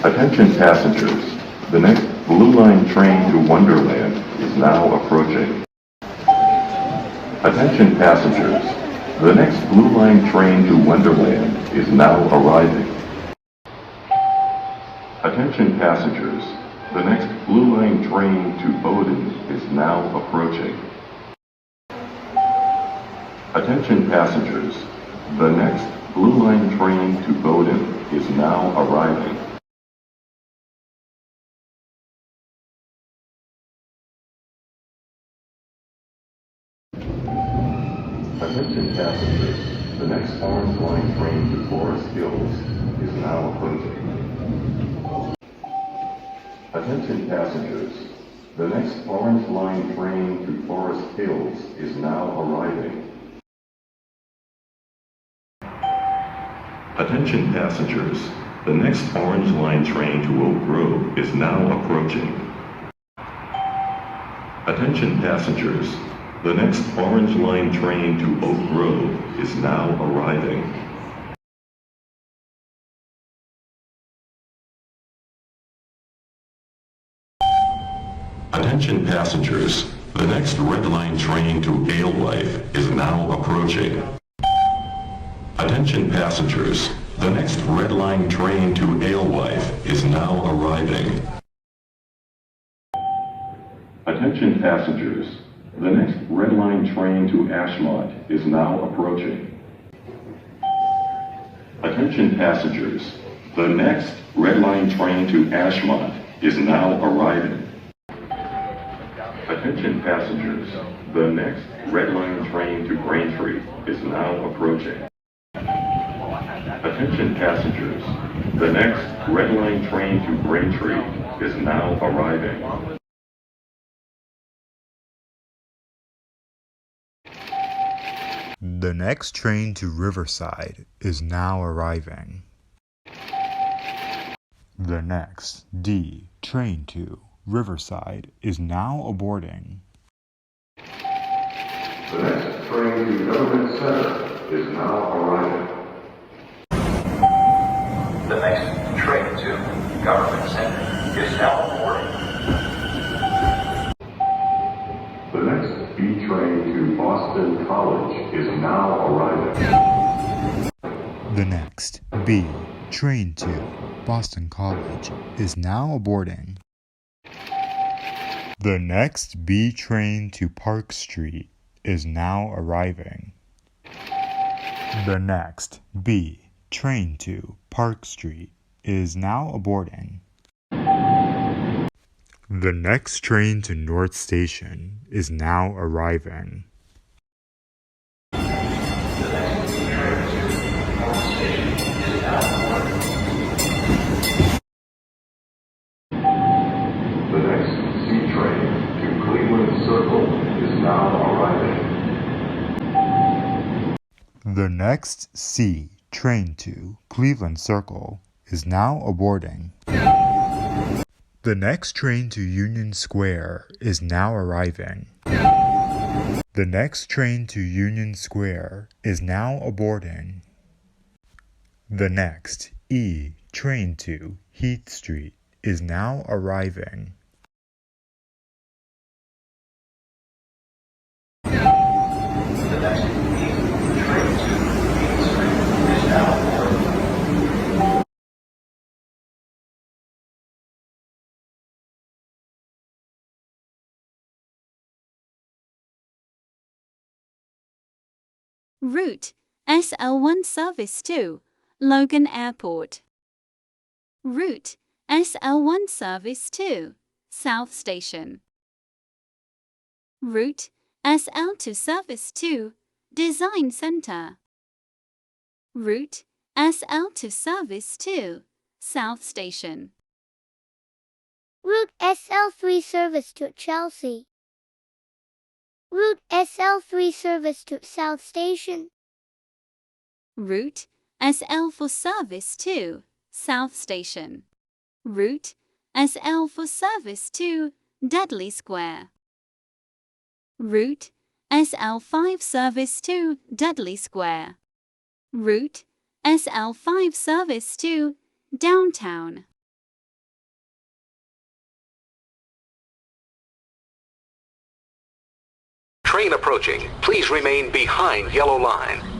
Attention passengers, the next Blue Line train to Wonderland is now approaching. Attention passengers, the next Blue Line train to Wonderland is now arriving. Attention passengers, the next Blue Line train to Bowdoin is now approaching. Attention passengers, the next Blue Line train to Bowdoin is now arriving. Attention passengers, the next Orange Line train to Forest Hills is now approaching. Attention passengers, the next Orange Line train to Forest Hills is now arriving. Attention passengers, the next Orange Line train to Oak Grove is now approaching. Attention passengers, the next Orange Line train to Oak Grove is now arriving. Attention passengers, the next Red Line train to Alewife is now approaching. Attention passengers, the next Red Line train to Alewife is now arriving. Attention passengers, the next Red Line train to Ashmont is now approaching. Attention passengers, the next Red Line train to Ashmont is now arriving. Attention passengers, the next Red Line train to Braintree is now approaching. Attention passengers, the next Red Line train to Braintree is now arriving. The next train to Riverside is now arriving. The next D train to Riverside is now aborting. The next train to Government Center is now arriving. The next train to Government Center is now boarding. The next B train to Boston College is now arriving. The next B train to Boston College is now aborting. The next B train to Park Street is now arriving. The next B train to Park Street is now aborting. The next train to North Station is now arriving. The next C train to Cleveland Circle is now arriving. The next C train to Cleveland Circle is now aborting. The next train to Union Square is now arriving. The next train to Union Square is now aborting. The next E train to Heath Street is now arriving. The next train to Heath Street is now boarding. Route SL1 service to Logan Airport. Route SL1 service to South Station. Route SL2 service to Design Center. Route SL2 service to South Station. Route SL3 service to Chelsea. Route SL3 service to South Station. Route SL4 service to South Station. Route SL4 service to Dudley Square. Route SL5 service to Dudley Square. Route SL5 service to Downtown. train approaching. Please remain behind yellow line.